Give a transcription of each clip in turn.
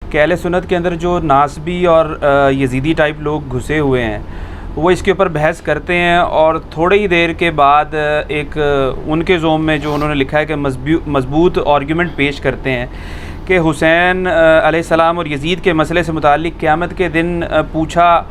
کہ اہل سنت کے اندر جو ناسبی اور یزیدی ٹائپ لوگ گھسے ہوئے ہیں وہ اس کے اوپر بحث کرتے ہیں، اور تھوڑی ہی دیر کے بعد ایک ان کے زوم میں جو انہوں نے لکھا ہے کہ مضبوط آرگیومنٹ پیش کرتے ہیں کہ حسین علیہ السلام اور یزید کے مسئلے سے متعلق قیامت کے دن پوچھا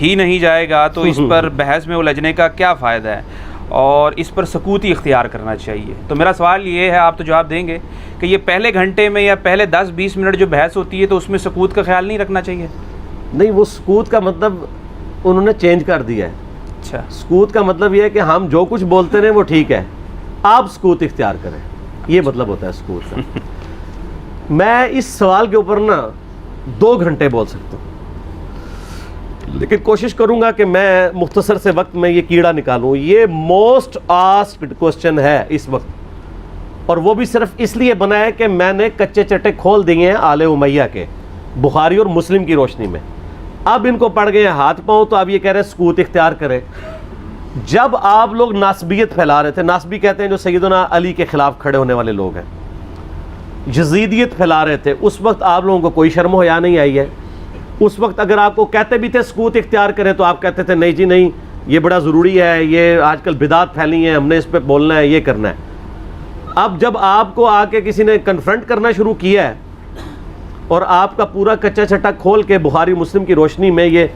ہی نہیں جائے گا تو اس پر بحث میں الجھنے کا کیا فائدہ ہے، اور اس پر سکوت ہی اختیار کرنا چاہیے۔ تو میرا سوال یہ ہے، آپ تو جواب دیں گے، کہ یہ پہلے گھنٹے میں یا پہلے 10-20 منٹ جو بحث ہوتی ہے تو اس میں سکوت کا خیال نہیں رکھنا چاہیے؟ نہیں، وہ سکوت کا مطلب انہوں نے چینج کر دیا ہے۔ اچھا، سکوت کا مطلب یہ ہے کہ ہم جو کچھ بولتے رہیں وہ ٹھیک ہے، آپ سکوت اختیار کریں، یہ مطلب ہوتا ہے سکوت کا۔ میں اس سوال کے اوپر نا 2 گھنٹے بول سکتا ہوں، لیکن کوشش کروں گا کہ میں مختصر سے وقت میں یہ کیڑا نکالوں۔ یہ موسٹ آسکڈ کوسچن ہے اس وقت، اور وہ بھی صرف اس لیے بنا ہے کہ میں نے کچے چٹے کھول دیے ہیں آل امیہ کے، بخاری اور مسلم کی روشنی میں۔ اب ان کو پڑ گئے ہیں ہاتھ پاؤں، تو اب یہ کہہ رہے ہیں سکوت اختیار کرے۔ جب آپ لوگ ناسبیت پھیلا رہے تھے، ناسبی کہتے ہیں جو سیدنا علی کے خلاف کھڑے ہونے والے لوگ ہیں، یزیدیت پھیلا رہے تھے، اس وقت آپ لوگوں کو کوئی شرم و حیا نہیں آئی ہے۔ اس وقت اگر آپ کو کہتے بھی تھے سکوت اختیار کریں تو آپ کہتے تھے نہیں جی نہیں، یہ بڑا ضروری ہے، یہ آج کل بدعت پھیلی ہیں، ہم نے اس پہ بولنا ہے، یہ کرنا ہے۔ اب جب آپ کو آ کے کسی نے کنفرنٹ کرنا شروع کیا ہے اور آپ کا پورا کچا چھٹا کھول کے بخاری مسلم کی روشنی میں یہ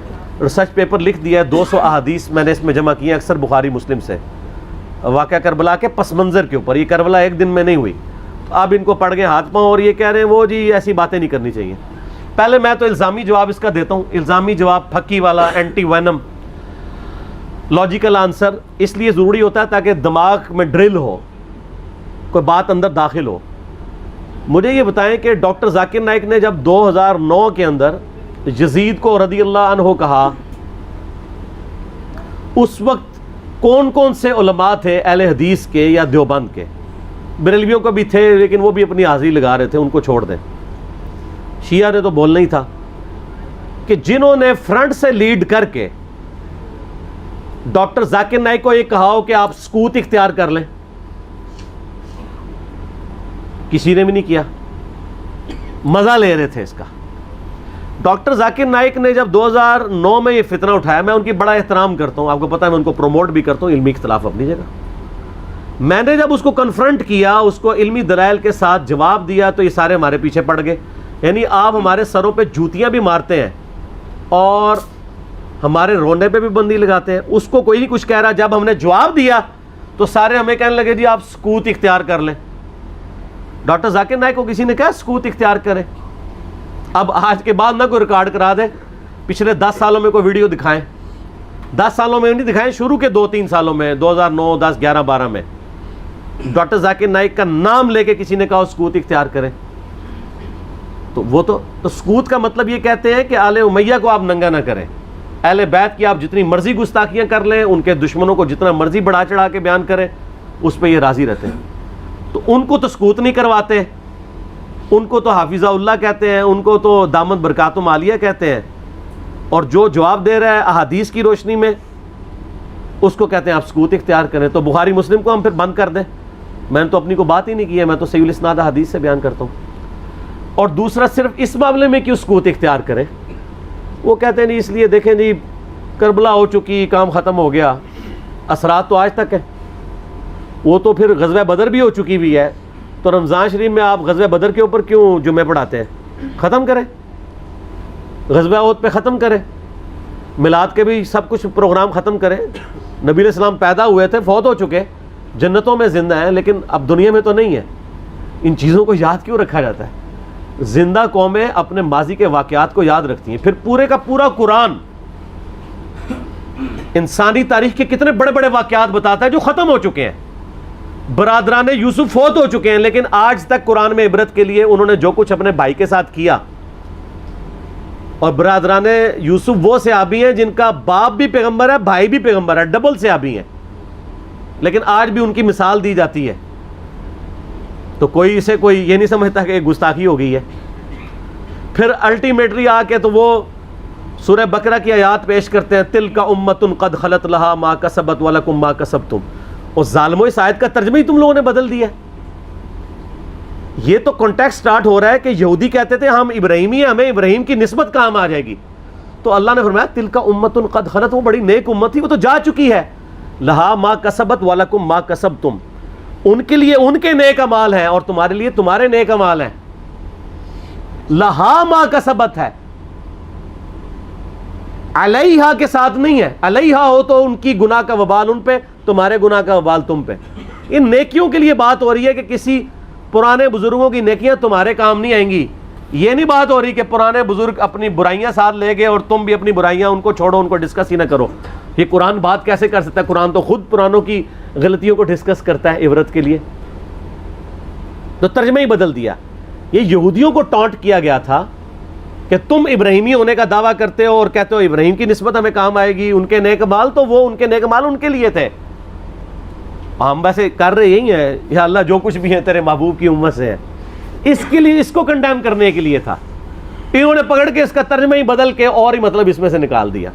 ریسرچ پیپر لکھ دیا ہے، 200 احادیث میں نے اس میں جمع کی ہیں اکثر بخاری مسلم سے، واقعہ کربلا کے پس منظر کے اوپر، یہ کربلا ایک دن میں نہیں ہوئی، اب ان کو پڑ گئے ہاتھ پاؤں اور یہ کہہ رہے ہیں وہ جی ایسی باتیں نہیں کرنی چاہیے۔ پہلے میں تو الزامی جواب اس کا دیتا ہوں، الزامی جواب پھکی والا، اینٹی وینم، لاجیکل آنسر اس لیے ضروری ہوتا ہے تاکہ دماغ میں ڈرل ہو، کوئی بات اندر داخل ہو۔ مجھے یہ بتائیں کہ ڈاکٹر ذاکر نائک نے جب 2009 کے اندر یزید کو رضی اللہ عنہ کہا، اس وقت کون کون سے علماء تھے اہل حدیث کے یا دیوبند کے؟ بریلویوں کو بھی تھے لیکن وہ بھی اپنی حاضری لگا رہے تھے، ان کو چھوڑ دیں۔ شیعہ نے تو بولنا ہی تھا کہ جنہوں نے فرنٹ سے لیڈ کر کے ڈاکٹر ذاکر نائک کو یہ کہا ہو کہ آپ سکوت اختیار کر لیں، کسی نے بھی نہیں کیا، مزہ لے رہے تھے اس کا۔ ڈاکٹر ذاکر نائک نے جب 2009 میں یہ فتنہ اٹھایا، میں ان کی بڑا احترام کرتا ہوں، آپ کو پتہ ہے میں ان کو پروموٹ بھی کرتا ہوں، علمی اختلاف اپنی جگہ۔ میں نے جب اس کو کنفرنٹ کیا، اس کو علمی دلائل کے ساتھ جواب دیا، تو یہ سارے ہمارے پیچھے پڑ گئے۔ یعنی آپ ہمارے سروں پہ جوتیاں بھی مارتے ہیں اور ہمارے رونے پہ بھی بندی لگاتے ہیں، اس کو کوئی نہیں کچھ کہہ رہا۔ جب ہم نے جواب دیا تو سارے ہمیں کہنے لگے جی آپ سکوت اختیار کر لیں۔ ڈاکٹر ذاکر نائک کو کسی نے کہا سکوت اختیار کریں؟ اب آج کے بعد نہ کوئی ریکارڈ کرا دے، پچھلے 10 سالوں میں کوئی ویڈیو دکھائیں، 10 سالوں میں نہیں دکھائیں، شروع کے 2-3 سالوں میں، 2009, 10, 11, 12 میں ڈاکٹر ذاکر نائک کا نام لے کے کسی نے کہا سکوت اختیار کریں؟ تو وہ تو سکوت کا مطلب یہ کہتے ہیں کہ آل امیہ کو آپ ننگا نہ کریں، اہل بیت کی آپ جتنی مرضی گستاخیاں کر لیں، ان کے دشمنوں کو جتنا مرضی بڑھا چڑھا کے بیان کریں، اس پہ یہ راضی رہتے ہیں۔ تو ان کو تو سکوت نہیں کرواتے، ان کو تو حافظہ اللہ کہتے ہیں، ان کو تو دامت برکاتم عالیہ کہتے ہیں، اور جو جواب دے رہا ہے احادیث کی روشنی میں اس کو کہتے ہیں آپ سکوت اختیار کریں۔ تو بخاری مسلم کو ہم پھر بند کر دیں؟ میں نے تو اپنی کو بات ہی نہیں کی ہے، میں تو صحیح الاسناد حدیث سے بیان کرتا ہوں۔ اور دوسرا، صرف اس معاملے میں کیوں سکوت اختیار کریں؟ وہ کہتے ہیں نہیں اس لیے دیکھیں جی کربلا ہو چکی، کام ختم ہو گیا، اثرات تو آج تک ہیں، وہ تو پھر غزوہ بدر بھی ہو چکی ہوئی ہے، تو رمضان شریف میں آپ غزوہ بدر کے اوپر کیوں جمعے پڑھاتے ہیں؟ ختم کریں، غزوہ احد پہ ختم کریں، میلاد کے بھی سب کچھ پروگرام ختم کریں۔ نبی علیہ السلام پیدا ہوئے تھے، فوت ہو چکے، جنتوں میں زندہ ہیں، لیکن اب دنیا میں تو نہیں ہے۔ ان چیزوں کو یاد کیوں رکھا جاتا ہے؟ زندہ قومیں اپنے ماضی کے واقعات کو یاد رکھتی ہیں۔ پھر پورے کا پورا قرآن انسانی تاریخ کے کتنے بڑے بڑے واقعات بتاتا ہے جو ختم ہو چکے ہیں۔ برادران یوسف فوت ہو چکے ہیں، لیکن آج تک قرآن میں عبرت کے لیے انہوں نے جو کچھ اپنے بھائی کے ساتھ کیا، اور برادران یوسف وہ صحابی ہیں جن کا باپ بھی پیغمبر ہے، بھائی بھی پیغمبر ہے، ڈبل صحابی ہیں، لیکن آج بھی ان کی مثال دی جاتی ہے۔ تو کوئی اسے کوئی یہ نہیں سمجھتا کہ گستاخی ہو گئی ہے۔ پھر الٹیمیٹلی آ کے تو وہ سورہ بقرہ کی آیات پیش کرتے ہیں، تلک امۃ قد خلت لہا ما کسبت ولکم ما کسبتم، اور ظالموں اس آیت کا ترجمہ ہی تم لوگوں نے بدل دیا۔ یہ تو کانٹیکسٹ سٹارٹ ہو رہا ہے کہ یہودی کہتے تھے ہم ابراہیمی ہیں, ہمیں ابراہیم کی نسبت کام آ جائے گی. تو اللہ نے فرمایا تلک امۃ قد خلت, وہ بڑی نیک امت تھی, وہ تو جا چکی ہے. لہا ما کسبت ولکم ما کسبتم, ان کے لیے ان کے نیک اعمال ہیں اور تمہارے لیے تمہارے نیک اعمال ہیں. لہا ما کسبت ہے, علیہا کے ساتھ نہیں ہے. علیہا ہو تو ان کی گناہ کا وبال ان پہ, تمہارے گناہ کا وبال تم پہ. ان نیکیوں کے لیے بات ہو رہی ہے کہ کسی پرانے بزرگوں کی نیکیاں تمہارے کام نہیں آئیں گی. یہ نہیں بات ہو رہی کہ پرانے بزرگ اپنی برائیاں ساتھ لے گئے اور تم بھی اپنی برائیاں ان کو چھوڑو, ان کو ڈسکس ہی نہ کرو. یہ قرآن بات کیسے کر سکتا ہے؟ قرآن تو خود پرانوں کی غلطیوں کو ڈسکس کرتا ہے عبرت کے لیے. تو ترجمہ ہی بدل دیا. یہ یہودیوں کو ٹانٹ کیا گیا تھا کہ تم ابراہیمی ہونے کا دعویٰ کرتے ہو اور کہتے ہو ابراہیم کی نسبت ہمیں کام آئے گی, ان کے نیک مال تو وہ ان کے نیک مال ان کے لیے تھے. ہم ویسے کر رہے یہی ہیں, یا اللہ جو کچھ بھی ہے تیرے محبوب کی امت سے ہے. اس کے لیے, اس کو کنڈیم کرنے کے لیے تھا. انہوں نے پکڑ کے اس کا ترجمہ ہی بدل کے اور ہی مطلب اس میں سے نکال دیا.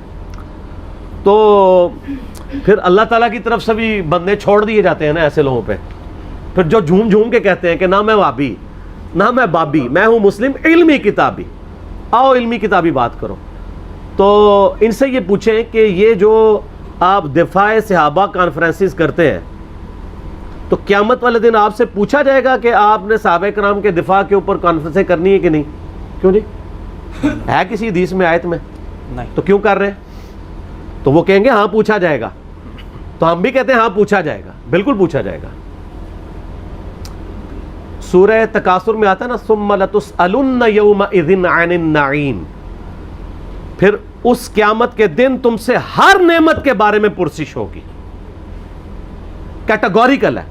تو پھر اللہ تعالیٰ کی طرف سے بھی بندے چھوڑ دیے جاتے ہیں نا ایسے لوگوں پہ. پھر جو جھوم جھوم کے کہتے ہیں کہ نہ میں وابی نہ میں بابی, میں ہوں مسلم علمی کتابی. آؤ علمی کتابی بات کرو. تو ان سے یہ پوچھیں کہ یہ جو آپ دفاع صحابہ کانفرنسز کرتے ہیں, تو قیامت والے دن آپ سے پوچھا جائے گا کہ آپ نے صحابہ کرام کے دفاع کے اوپر کانفرنسیں کرنی ہے کہ نہیں؟ کیوں نہیں ہے کسی حدیث میں, آیت میں؟ نہیں. تو کیوں کر رہے ہیں؟ تو وہ کہیں گے ہاں پوچھا جائے گا. تو ہم بھی کہتے ہیں ہاں پوچھا جائے گا, بالکل پوچھا جائے گا. سورہ تکاثر میں آتا ہے نا ثم لتسألن یومئذ عن النعیم, پھر اس قیامت کے دن تم سے ہر نعمت کے بارے میں پرسش ہوگی. کیٹیگوریکل ہے.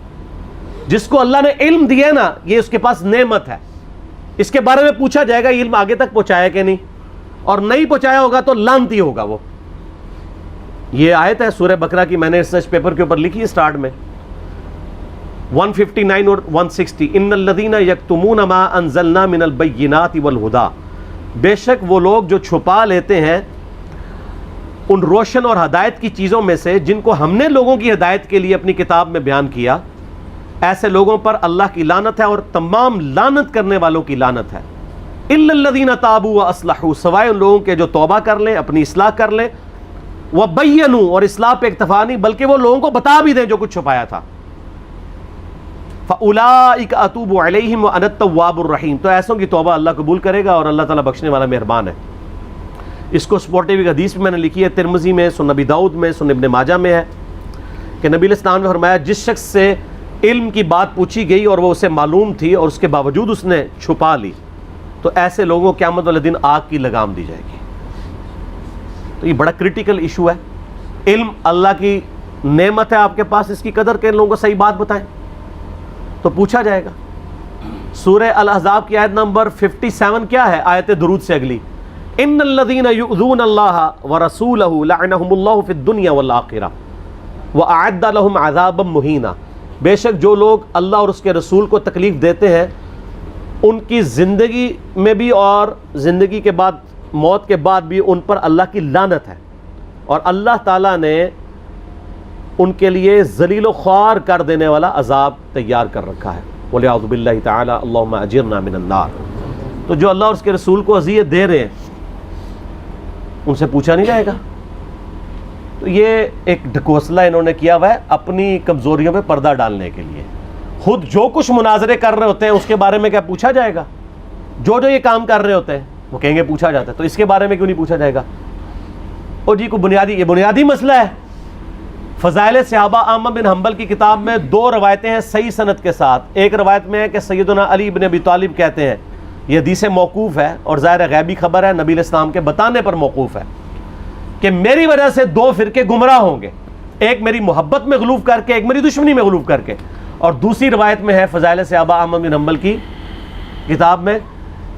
جس کو اللہ نے علم دیا ہے نا, یہ اس کے پاس نعمت ہے, اس کے بارے میں پوچھا جائے گا علم آگے تک پہنچایا کہ نہیں, اور نہیں پہنچایا ہوگا تو لعنتی ہوگا وہ. یہ آیت ہے سورہ بقرہ کی, میں نے ریسرچ پیپر کے اوپر لکھی ہے سٹارٹ میں 159 اور 160. ان الذین یکتمون ما انزلنا من البینات والہدی, بے شک وہ لوگ جو چھپا لیتے ہیں ان روشن اور ہدایت کی چیزوں میں سے جن کو ہم نے لوگوں کی ہدایت کے لیے اپنی کتاب میں بیان کیا, ایسے لوگوں پر اللہ کی لعنت ہے اور تمام لعنت کرنے والوں کی لعنت ہے. الا الذین تابوا واصلحوا, سوائے ان لوگوں کے جو توبہ کر لیں, اپنی اصلاح کر لیں, وبینوا, اور اصلاح پہ اکتفا نہیں بلکہ وہ لوگوں کو بتا بھی دیں جو کچھ چھپایا تھا. فاولئک اتوب علیہم وانا التواب الرحیم, تو ایسوں کی توبہ اللہ قبول کرے گا اور اللہ تعالیٰ بخشنے والا مہربان ہے. اس کو سپورٹیو ایک حدیث بھی میں نے لکھی ہے, ترمذی میں, سنن نبی داؤد میں, سنن ابن ماجہ میں ہے کہ نبی علیہ السلام نے فرمایا جس شخص سے علم کی بات پوچھی گئی اور وہ اسے معلوم تھی اور اس کے باوجود اس نے چھپا لی, تو ایسے لوگوں کو قیامت والے دن آگ کی لگام دی جائے گی. تو یہ بڑا کریٹیکل ایشو ہے. علم اللہ کی نعمت ہے آپ کے پاس, اس کی قدر کے لوگوں کو صحیح بات بتائیں تو پوچھا جائے گا. سورہ الاحزاب کی آیت نمبر 57 کیا ہے؟ آیت درود سے اگلی, ان الذین یؤذون اللہ ورسولہ لعنہم اللہ فی الدنیا والآخرہ واعد لہم عذابا مہینا, بے شک جو لوگ اللہ اور اس کے رسول کو تکلیف دیتے ہیں ان کی زندگی میں بھی اور زندگی کے بعد, موت کے بعد بھی ان پر اللہ کی لعنت ہے, اور اللہ تعالیٰ نے ان کے لیے ذلیل و خوار کر دینے والا عذاب تیار کر رکھا ہے. وَلِعَوْذُ بِاللَّهِ تَعَالَى اللہم اجرنا من النار. تو جو اللہ اور اس کے رسول کو اذیت دے رہے ہیں ان سے پوچھا نہیں جائے گا. تو یہ ایک ڈھکوسلا انہوں نے کیا ہوا ہے اپنی کمزوریوں پہ پردہ ڈالنے کے لیے. خود جو کچھ مناظرے کر رہے ہوتے ہیں اس کے بارے میں کیا پوچھا جائے گا؟ جو یہ کام کر رہے ہوتے ہیں وہ کہیں گے پوچھا جاتا ہے, تو اس کے بارے میں کیوں نہیں پوچھا جائے گا؟ اور جی کو یہ بنیادی مسئلہ ہے. فضائل صحابہ احمد بن حنبل کی کتاب میں 2 روایتیں ہیں صحیح سند کے ساتھ. ایک روایت میں ہے کہ سیدنا علی بن ابی طالب کہتے ہیں, یہ حدیث موقوف ہے اور ظاہر غیبی خبر ہے, نبی علیہ السلام کے بتانے پر موقوف ہے, کہ میری وجہ سے 2 فرقے گمراہ ہوں گے, ایک میری محبت میں غلوف کر کے, ایک میری دشمنی میں غلوف کر کے. اور دوسری روایت میں ہے فضائل صحابہ احمد بن حنبل کی کتاب میں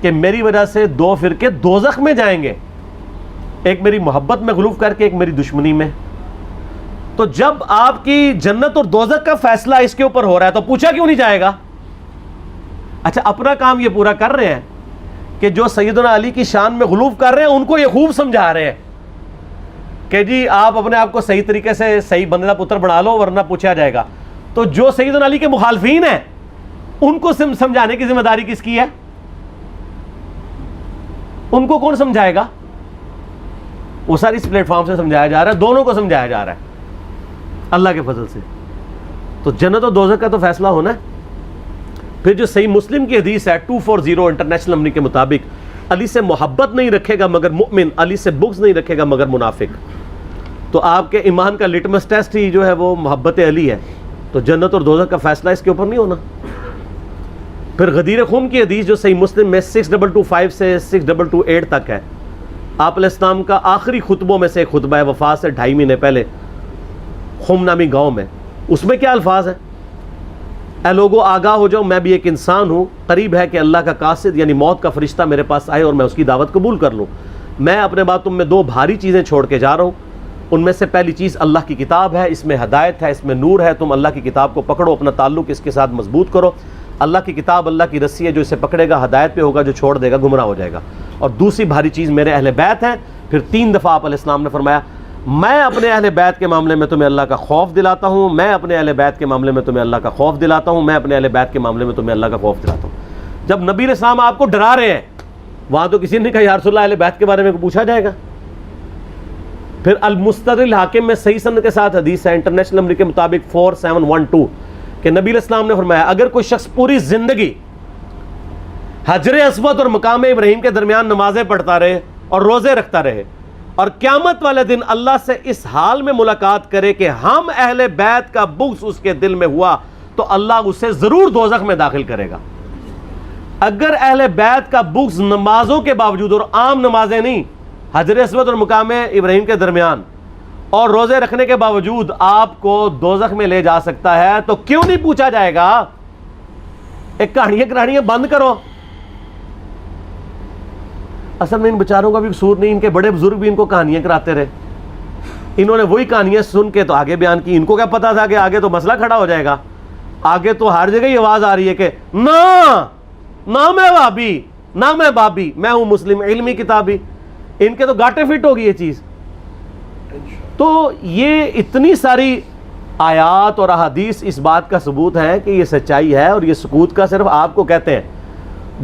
کہ میری وجہ سے 2 فرقے دوزخ میں جائیں گے, ایک میری محبت میں غلوف کر کے, ایک میری دشمنی میں. تو جب آپ کی جنت اور دوزخ کا فیصلہ اس کے اوپر ہو رہا ہے تو پوچھا کیوں نہیں جائے گا؟ اچھا اپنا کام یہ پورا کر رہے ہیں کہ جو سیدنا علی کی شان میں غلوف کر رہے ہیں ان کو یہ خوب سمجھا رہے ہیں کہ جی آپ اپنے آپ کو صحیح طریقے سے صحیح بندے کا پتر بنا لو ورنہ پوچھا جائے گا. تو جو سیدنا علی کے مخالفین ہیں ان کو سمجھانے کی ذمہ داری کس کی ہے؟ ان کو کون سمجھائے گا؟ وہ ساری اس پلیٹ فارم سے سمجھایا جا رہا ہے، دونوں کو سمجھایا جا رہا ہے اللہ کے فضل سے. تو جنت و دوزخ کا تو فیصلہ ہونا ہے. پھر جو صحیح مسلم کی حدیث ہے 240 انٹرنیشنل نمبر کے مطابق، علی سے محبت نہیں رکھے گا مگر مؤمن، علی سے بغض نہیں رکھے گا مگر منافق. تو آپ کے ایمان کا لٹمس ٹیسٹ ہی جو ہے وہ محبت علی ہے. تو جنت اور دوزخ کا فیصلہ اس کے اوپر نہیں ہونا. پھر غدیر خم کی حدیث جو صحیح مسلم میں 6225 سے 6228 تک ہے، آپ علیہ السلام کا آخری خطبوں میں سے ایک خطبہ ہے وفات سے 2.5 مہینے پہلے خم نامی گاؤں میں. اس میں کیا الفاظ ہیں؟ اے لوگو آگاہ ہو جاؤ، میں بھی ایک انسان ہوں، قریب ہے کہ اللہ کا قاصد یعنی موت کا فرشتہ میرے پاس آئے اور میں اس کی دعوت قبول کر لوں. میں اپنے بعد تم میں 2 بھاری چیزیں چھوڑ کے جا رہا ہوں. ان میں سے پہلی چیز اللہ کی کتاب ہے، اس میں ہدایت ہے، اس میں نور ہے. تم اللہ کی کتاب کو پکڑو، اپنا تعلق اس کے ساتھ مضبوط کرو. اللہ کی کتاب اللہ کی رسی ہے، جو اسے پکڑے گا ہدایت پہ ہوگا، جو چھوڑ دے گا گمراہ ہو جائے گا. اور دوسری بھاری چیز میرے اہل بیت ہیں. پھر 3 دفعہ آپ علیہ السلام نے فرمایا میں اپنے اہل بیت کے معاملے میں تمہیں اللہ کا خوف دلاتا ہوں، میں اپنے اہل بیت کے معاملے میں تمہیں اللہ کا خوف دلاتا ہوں، میں اپنے اہل بیت کے معاملے میں تمہیں اللہ کا خوف دلاتا ہوں. جب نبی علیہ السلام آپ کو ڈرا رہے ہیں، وہاں تو کسی نے کہا یا رسول اللہ اہل بیت کے بارے میں پوچھا جائے گا. پھر المستدرک الحاکم میں صحیح سند کے ساتھ حدیث ہے انٹرنیشنل نمبر کے مطابق 4712 کہ نبی علیہ السلام نے فرمایا اگر کوئی شخص پوری زندگی حجر اسود اور مقام ابراہیم کے درمیان نمازیں پڑھتا رہے اور روزے رکھتا رہے اور قیامت والے دن اللہ سے اس حال میں ملاقات کرے کہ ہم اہل بیت کا بغض اس کے دل میں ہوا، تو اللہ اسے ضرور دوزخ میں داخل کرے گا. اگر اہل بیت کا بغض نمازوں کے باوجود، اور عام نمازیں نہیں، حجر اسود اور مقام ابراہیم کے درمیان اور روزے رکھنے کے باوجود آپ کو دوزخ میں لے جا سکتا ہے، تو کیوں نہیں پوچھا جائے گا؟ ایک کہانیاں بند کرو. اصل میں ان بیچاروں کا بھی قصور نہیں، ان کے بڑے بزرگ بھی ان کو کہانیاں کراتے رہے. انہوں نے وہی کہانیاں سن کے تو آگے بیان کی. ان کو کیا پتا تھا کہ آگے تو مسئلہ کھڑا ہو جائے گا. آگے تو ہر جگہ یہ آواز آ رہی ہے کہ نہ میں بابی، نہ میں بابی، میں ہوں مسلم علمی کتابی. ان کے تو گاٹے فٹ ہوگی یہ چیز. تو یہ اتنی ساری آیات اور احادیث اس بات کا ثبوت ہے کہ یہ سچائی ہے. اور یہ سکوت کا صرف آپ کو کہتے ہیں،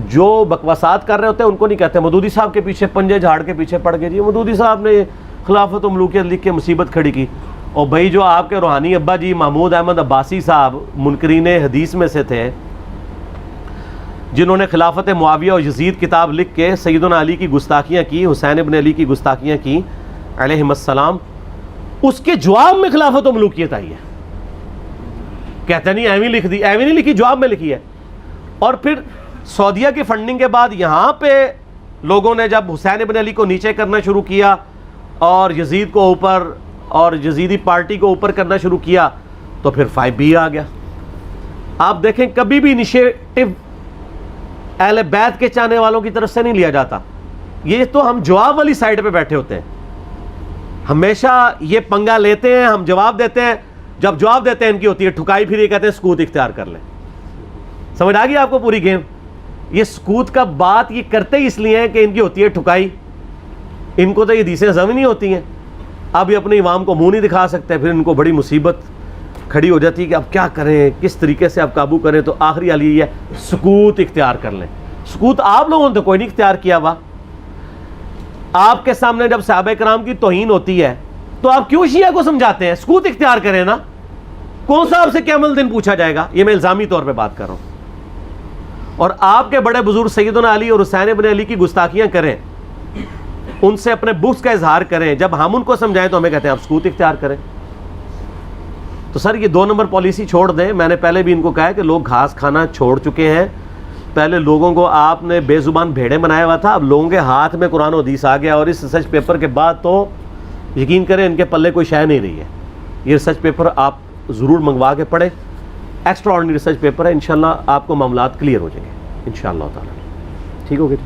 جو بکواسات کر رہے ہوتے ہیں ان کو نہیں کہتے. مودودی صاحب کے پیچھے پنجے جھاڑ کے پیچھے پڑ گئے، جی مودودی صاحب نے خلافت و ملوکیت لکھ کے مصیبت کھڑی کی. اور بھائی جو آپ کے روحانی ابا جی محمود احمد عباسی صاحب منکرین حدیث میں سے تھے، جنہوں نے خلافت معاویہ اور یزید کتاب لکھ کے سیدنا علی کی گستاخیاں کی، حسین ابن علی کی گستاخیاں کی علیہم السلام، اس کے جواب میں خلافت و ملوکیت آئی ہے. کہتے نہیں ایویں لکھ دی، ایویں نہیں لکھی، جواب میں لکھی ہے. اور پھر سعودیہ کی فنڈنگ کے بعد یہاں پہ لوگوں نے جب حسین ابن علی کو نیچے کرنا شروع کیا اور یزید کو اوپر اور یزیدی پارٹی کو اوپر کرنا شروع کیا، تو پھر 5B آ گیا. آپ دیکھیں کبھی بھی انیشیٹو اہل بیت کے چاہنے والوں کی طرف سے نہیں لیا جاتا. یہ تو ہم جواب والی سائڈ پہ بیٹھے ہوتے ہیں، ہمیشہ یہ پنگا لیتے ہیں، ہم جواب دیتے ہیں. جب جواب دیتے ہیں ان کی ہوتی ہے ٹھکائی، پھر یہ کہتے ہیں سکوت اختیار کر لیں. سمجھ آ گئی آپ کو پوری گیم؟ یہ سکوت کا بات یہ کرتے ہی اس لیے ہیں کہ ان کی ہوتی ہے ٹھکائی. ان کو تو یہ حدیثیں ہضم نہیں ہوتی ہیں. اب یہ اپنے عوام کو منہ نہیں دکھا سکتے، پھر ان کو بڑی مصیبت کھڑی ہو جاتی ہے کہ اب کیا کریں، کس طریقے سے اب قابو کریں. تو آخری حل یہ ہے سکوت اختیار کر لیں. سکوت آپ لوگوں نے تو کوئی نہیں اختیار کیا ہوا. آپ کے سامنے جب صحابہ کرام کی توہین ہوتی ہے تو آپ کیوں شیعہ کو سمجھاتے ہیں؟ سکوت اختیار کریں نا. کون سا آپ سے قیامت دن پوچھا جائے گا؟ یہ میں الزامی طور پہ بات کر رہا ہوں. اور آپ کے بڑے بزرگ سیدنا علی اور حسین ابن علی کی گستاخیاں کریں، ان سے اپنے بغض کا اظہار کریں. جب ہم ان کو سمجھائیں تو ہمیں کہتے ہیں آپ سکوت اختیار کریں. تو سر یہ 2 نمبر پالیسی چھوڑ دیں. میں نے پہلے بھی ان کو کہا ہے کہ لوگ گھاس کھانا چھوڑ چکے ہیں. پہلے لوگوں کو آپ نے بے زبان بھیڑے بنایا ہوا تھا، اب لوگوں کے ہاتھ میں قرآن و حدیث آ گیا. اور اس ریسرچ پیپر کے بعد تو یقین کریں ان کے پلے کوئی شے نہیں رہی ہے. یہ ریسرچ پیپر آپ ضرور منگوا کے پڑھیں. ایکسٹرا آرڈنری ریسرچ پیپر ہے. انشاءاللہ آپ کو معاملات کلیئر ہو جائیں گے انشاءاللہ تعالی. ٹھیک ہو گیا؟